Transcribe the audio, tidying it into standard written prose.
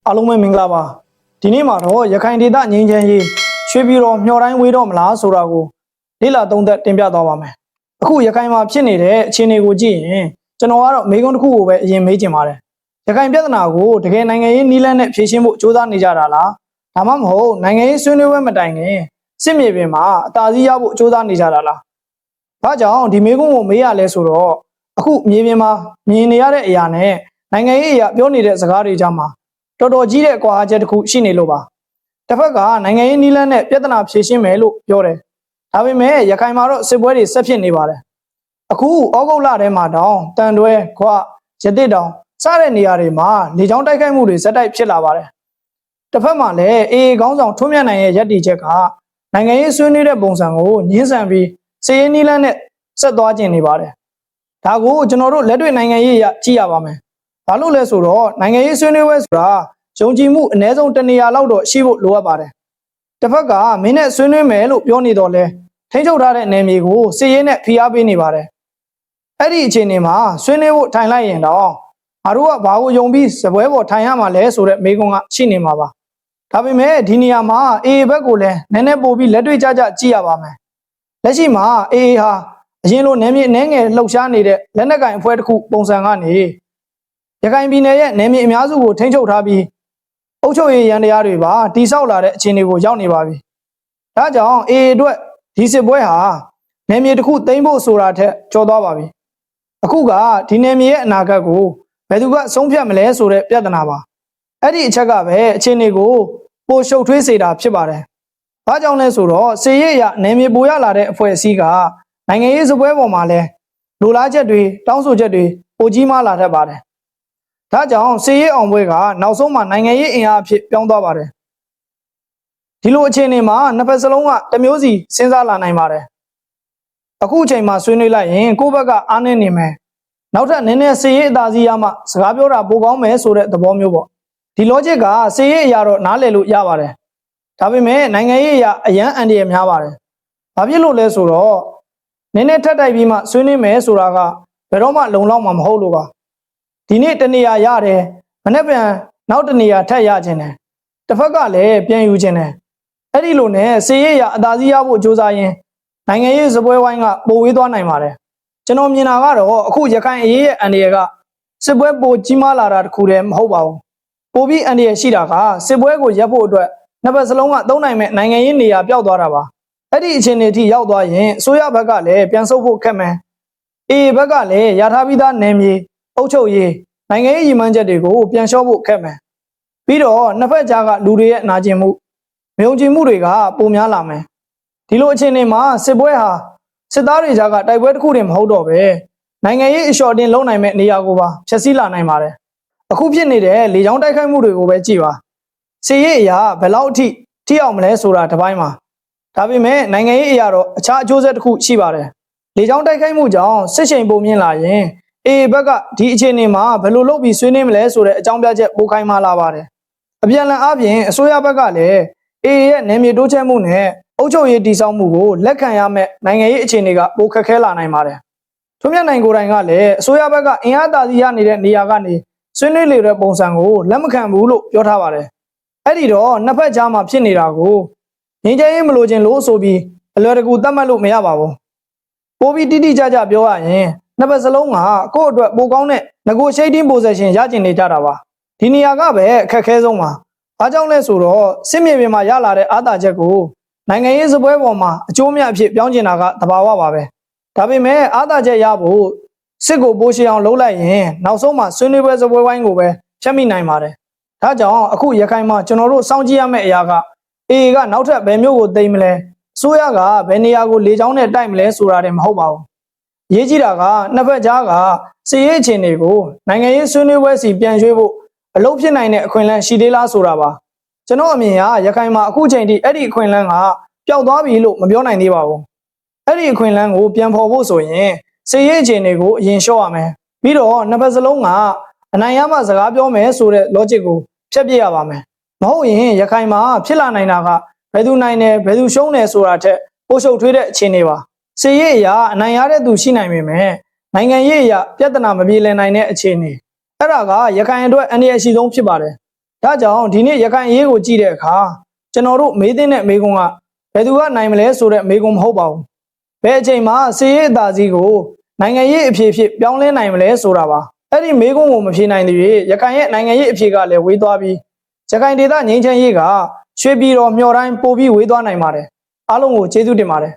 အားလုံးပဲမင်္ဂလာပါဒီနေ့မှာတော့ရခိုင်ဒေသငြိမ်းချမ်းရေးရွှေပြည်တော်မျှော်တိုင်းဝေးတော့မလားဆိုတာကိုလေ့လာသုံးသပ်တင်ပြသွားပါမယ်အခုရခိုင်မှာဖြစ်နေတဲ့အခြေအနေကိုကြည့်ရင်ကျွန်တော်ကတော့မေးခွန်းတစ်ခုကိုပဲအရင်မေးချင်ပါတယ်ရခိုင်ပြဿနာကိုတကယ်နိုင်ငံရေးနည်းလမ်းနဲ့ဖြေရှင်းဖို့ကြိုးစားနေကြတာလားဒါမှမဟုတ်နိုင်ငံရေးဆွေးနွေးပွဲမတိုင်ခင်စစ်မြေပြင်မှာအသာစီးရဖို့ကြိုးစားနေကြတာလားဘာကြောင့်ဒီမေးခွန်းကိုမေးရလဲဆိုတော့အခုမြေပြင်မှာမြင်နေရတဲ့အရာနဲ့နိုင်ငံရေးအရာပြောနေတဲ့စကားတွေကြားမှာတော်တော်ကြီးတဲ့ကွာဟချက်တစ်ခုရှိနေလို့ပါတစ်ဖက်ကနိုင်ငံရေးနည်းလမ်းနဲ့ပြဿနာဖြေရှင်းမယ်လို့ပြောတယ်ဒါပေမဲ့ရခိုင်မှာတော့စစ်ပွဲတွေဆက်ဖြစ်နေပါတယ်အခုဩဂုတ်လထဲမှာတောင်တန်တွဲခွရတစ်တောင်စတဲ့နေရာတွေမှာလေကြောင်းတိုက်ခိုက်မှုတွေဇက်တိုက်ဖြစ်လာပါတယ်တစ်ဖက်မှာလည်းအေအေခေါင်းဆောင်ထွန်းမြတ်နိုင်ရဲ့ရည်တည်ချက်ကနိုင်ငံရေးဆွေးနွေးတဲ့ပုံစံကိုညှင်းဆန်ပြီးစစ်ရေးနည်းလမ်းနဲ့ဆက်သွားကျင်နေပါတယ်ဒါကိုကျွန်တော်တို့လက်တွေ့နိုင်ငံရေးကြည့်ရပါမယ်ဘာလို့လဲဆိုတော့နိုင်ငံရေးဆွေးနွေးပွဲဆိုတာယုံကြည်မှုအ ਨੇ ဆုံးတနေရာလောက်တော့ရှိဖို့လိုအပ်ပါတယ်တစ်ဖက်ကမင်းနဲ့ဆွေးနွေးမယ်လို့ပြောနေတော့လဲထိန်းချုပ်ထားတဲ့နယ်မြေကိုစစ်ရေးနဲ့ဖိအားပေးနေပါတယ်အဲ့ဒီအခြေအနေမှာဆွေးနွေးဖို့ထိုင်လိုက်ရင်တော့ငါတို့ကဘာကိုယုံပြီးစပွဲပေါ်ထိုင်ရမှာလဲဆိုတဲ့မေးခွန်းကရှိနေမှာပါဒါပေမဲ့ဒီနေရာမှာအေအေဘက်ကိုလည်းနည်းနည်းပို့ပြီးလက်တွေ့ကြကြကြည့်ရပါမယ်လက်ရှိမှာအေအေဟာအရင်လိုနယ်မြေအနှဲငယ်လှုပ်ရှားနေတဲ့လက်နက်ကင်အဖွဲ့တစ်ခုပုံစံကနေရခိုင်ပြည်နယ်ရဲ့နယ်မြေအများစုကိုထိန်းချုပ်ထားပြီးအုပ်ချုပ်ရေးရန်တရားတွေပါတိဆောက်လာတဲ့အခြေအနေကိုရောက်နေပါပြီ။ဒါကြောင့်အေအေအတွက်ဒီစစ်ပွဲဟာနယ်မြေတစ်ခုသိမ်းဖို့ဆိုတာထက်ကျော်သွားပါပြီ။အခုကဒီနယ်မြေရဲ့အနာဂတ်ကိုဘယ်သူကဆုံးဖြတ်မလဲဆိုတဲ့ပြဿနာပါ။အဲ့ဒီအချက်ကပဲအခြေအနေကိုပိုရှုပ်ထွေးစေတာဖြစ်ပါတယ်။ဘာကြောင့်လဲဆိုတော့စေရေးရနယ်မြေပိုရလာတဲ့အဖွဲ့အစည်းကနိုင်ငံရေးစပွဲပေါ်မှာလဲလိုလားချက်တွေတောင်းဆိုချက်တွေပိုကြီးမားလာတတ်ပါတယ်။ဒါကြောင့်စေရေးအောင်ပွဲကနောက်ဆုံးမှာနိုင်ငံရေးအင်အားအဖြစ်ပြောင်းသွားပါတယ်။ဒီလိုအခြေအနေမှာနှစ်ဖက်စလုံးကတမျိုးစီစဉ်းစားလာနိုင်ပါတယ်။အခုအချိန်မှာဆွေးနွေးလိုက်ရင်ကိုယ့်ဘက်ကအားနည်းနေမယ်။နောက်ထပ်နည်းနည်းစေရေးအသာစီးရမှစကားပြောတာပိုကောင်းမယ်ဆိုတဲ့သဘောမျိုးပေါ့။ဒီ logic ကစေရေးအရာတော့နားလည်လို့ရပါတယ်။ဒါပေမဲ့နိုင်ငံရေးအရာအရန်အန်ဒီရများပါတယ်။ဘာဖြစ်လို့လဲဆိုတော့နည်းနည်းထပ်တိုက်ပြီးမှဆွေးနွေးမယ်ဆိုတာကဘယ်တော့မှလုံလောက်မှာမဟုတ်လို့ပါဒီနေ့တနေရာရတယ်မနေ့ပြန်နောက်တနေရာထပ်ရခြင်းတယ်တစ်ဖက်ကလည်းပြန်ယူခြင်းတယ်အဲ့ဒီလိုနဲ့စေရေးရအသာစီးရဖို့ကြိုးစားရင်နိုင်ငံရေးစပွဲဝိုင်းကပိုဝေးသွားနိုင်ပါတယ်ကျွန်တော်မြင်တာကတော့အခုရခိုင်အရေးရဲ့အန်ဒီရကစစ်ပွဲပိုကြီးမားလာတာတခုတည်းမဟုတ်ပါဘူးပိုပြီးအန်ဒီရရှိတာကစစ်ပွဲကိုရပ်ဖို့အတွက်နှစ်ဖက်စလုံးကသုံးနိုင်မဲ့နိုင်ငံရေးနေရာပျောက်သွားတာပါအဲ့ဒီအခြေအနေထိရောက်သွားရင်အစိုးရဘက်ကလည်းပြန်ဆုတ်ဖို့ခက်မယ်အေအေဘက်ကလည်းရထားပြီးသားနယ်မြေအုပ်ချုပ်ရေးနိုင်ငံရေးရည်မှန်းချက်တွေကိုပြန်လျှော့ဖို့ခက်မယ်ပြီးတော့နှစ်ဖက်ကြားကလူတွေရဲ့နာကျင်မှုမယုံကြည်မှုတွေကပိုများလာမယ်ဒီလိုအခြေအနေမှာစစ်ပွဲဟာစစ်သားတွေကြားကတိုက်ပွဲတစ်ခုတည်းမဟုတ်တော့ပဲနိုင်ငံရေးအလျှော့တင်လုံနိုင်မဲ့နေရာကိုပါဖျက်ဆီးလာနိုင်ပါတယ်အခုဖြစ်နေတဲ့လေကြောင်းတိုက်ခိုက်မှုတွေကိုပဲကြည့်ပါစစ်ရေးအရာဘယ်လောက်အထိထိအောင်မလဲဆိုတာတစ်ပိုင်းမှာဒါပေမဲ့နိုင်ငံရေးအရာတော့အခြားအကျိုးဆက်တစ်ခုရှိပါတယ်လေကြောင်းတိုက်ခိုက်မှုကြောင့်စစ်ချိန်ပုံမြင့်လာရင်အေဘက်ကဒီအခြေအနေမှာဘယ်လိုလုပ်ပြီးဆွေးနွေးမလဲဆိုတဲ့အကြောင်းပြချက်ပိုခိုင်းမှလာပါတယ်အပြန်လည်အပြင်အစိုးရဘက်ကလည်းအေရဲ့နယ်မြေတိုးချဲ့မှုနဲ့အုပ်ချုပ်ရေးတည်ဆောက်မှုကိုလက်ခံရမဲ့နိုင်ငံရေးအခြေအနေကပိုခက်ခဲလာနိုင်ပါတယ်ထွန်းမြတ်နိုင်ကိုယ်တိုင်ကလည်းအစိုးရဘက်ကအင်အားသာစီရနေတဲ့နေရာကနေဆွေးနွေးလေတဲ့ပုံစံကိုလက်မခံဘူးလို့ပြောထားပါတယ်အဲ့ဒီတော့နှစ်ဖက်ကြားမှာဖြစ်နေတာကိုငြိမ်းချမ်းရေးမလိုချင်လို့ဆိုပြီးအလွယ်တကူသတ်မှတ်လို့မရပါဘူးပိုပြီးတိတိကျကျပြောရရင်နှစ်ဖက်စလုံးကကိုယ့်အတွက်ပိုကောင်းတဲ့ negotiating position ရကျင်နေကြတာပါဒီနေရာကပဲအခက်ခဲဆုံးပါဘာကြောင့်လဲဆိုတော့စစ်မြေပြင်မှာရလာတဲ့အားသာချက်ကိုနိုင်ငံရေးစပွဲပေါ်မှာအကျိုးမြတ်အဖြစ်ပြောင်းကျင်တာကသဘာဝပါပဲဒါပေမဲ့အားသာချက်ရဖို့စစ်ကိုပိုးရှည်အောင်လုပ်လိုက်ရင်နောက်ဆုံးမှာဆွေးနွေးပွဲစပွဲဝိုင်းကိုပဲဖျက်မိနိုင်ပါတယ်ဒါကြောင့်အခုရခိုင်မှာကျွန်တော်တို့စောင့်ကြည့်ရမယ့်အရာကအေကနောက်ထပ်ဘယ်မျိုးကိုသိမ်းမလဲအစိုးရကဘယ်နေရာကိုလေကြောင်းနဲ့တိုက်မလဲဆိုတာတည်းမဟုတ်ပါဘူးအရေးကြီးတာကနှစ်ဖက်ကြားကစစ်ရေးအခြေအနေကိုနိုင်ငံရေးဆွေးနွေးပွဲစီပြန်ရွှေ့ဖို့အလုပ်ဖြစ်နိုင်တဲ့အခွင့်အလမ်းရှိသေးလားဆိုတာပါကျွန်တော်အမြင်ကရခိုင်မှာအခုချိန်ထိအဲ့ဒီအခွင့်အလမ်းကပျောက်သွားပြီလို့မပြောနိုင်သေးပါဘူးအဲ့ဒီအခွင့်အလမ်းကိုပြန်ဖော်ဖို့ဆိုရင်စစ်ရေးအခြေအနေကိုအရင်လျှော့ရမယ်ပြီးတော့နှစ်ဖက်စလုံးကအနိုင်ရမှစကားပြောမယ်ဆိုတဲ့ logic ကိုဖျက်ပစ်ရပါမယ်မဟုတ်ရင်ရခိုင်မှာဖြစ်လာနိုင်တာကဘယ်သူနိုင်တယ်ဘယ်သူရှုံးတယ်ဆိုတာထက်ပိုရှုပ်ထွေးတဲ့အခြေအနေပါစစ်ရေးအရာအနိုင်ရတဲ့သူရှိနိုင်ပေမဲ့နိုင်ငံရေးအရာပြဿနာမပြေလည်နိုင်တဲ့အခြေအနေအဲ့ဒါကရခိုင်အတွက်အန္တရာယ်ရှိဆုံးဖြစ်ပါတယ် ဒါကြောင့်ဒီနေ့ရခိုင်ရေးကိုကြည့်တဲ့အခါကျွန်တော်တို့မေးတဲ့မေးခွန်းကဘယ်သူကနိုင်မလဲဆိုတဲ့မေးခွန်းမဟုတ်ပါဘူးဘယ်အချိန်မှာစီရေးအသာစီးကိုနိုင်ငံရေးအဖြစ်ဖြစ်ပြောင်းလဲနိုင်မလဲဆိုတာပါအဲ့ဒီမေးခွန်းကိုမဖြေနိုင်သေး၍ရခိုင်ရဲ့နိုင်ငံရေးအဖြစ်ကလည်းဝေးသွားပြီးရခိုင်ဒေသငြိမ်းချမ်းရေးကရွှေပြည်တော်မျှော်တိုင်းပို့ပြီးဝေးသွားနိုင်ပါတယ်အားလုံးကိုကျေးဇူးတင်ပါတယ်